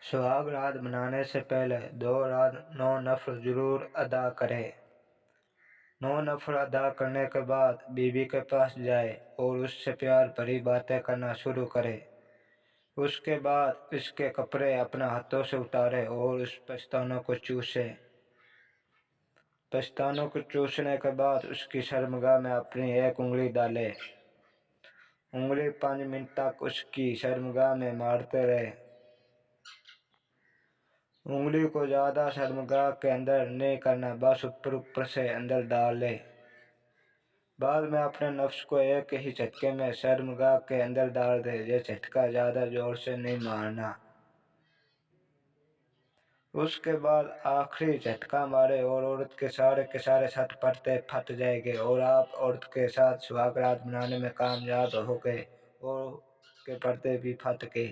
سہاگ رات منانے سے پہلے 2 رات 9 نفل ضرور ادا کرے۔ 9 نفل ادا کرنے کے بعد بیوی کے پاس جائے اور اس سے پیار بھری باتیں کرنا شروع کرے۔ اس کے بعد اس کے کپڑے اپنے ہاتھوں سے اتارے اور اس پشتانوں کو چوسے۔ پشتانوں کو چوسنے کے بعد اس کی شرمگاہ میں اپنی ایک انگلی ڈالے۔ انگلی 5 منٹ تک اس کی شرمگاہ میں مارتے رہے۔ انگلی کو زیادہ شرمگاہ کے اندر نہیں کرنا، بس اوپر سے اندر ڈال لے۔ بعد میں اپنے نفس کو ایک ہی جھٹکے میں شرمگاہ کے اندر ڈال دے۔ یہ جھٹکا زیادہ زور سے نہیں مارنا۔ اس کے بعد آخری جھٹکا مارے اور عورت کے سارے 7 پردے پھٹ جائیں گے اور آپ عورت کے ساتھ سہاگ رات منانے میں کامیاب ہو گئے اور کے پردے بھی پھٹ گئے۔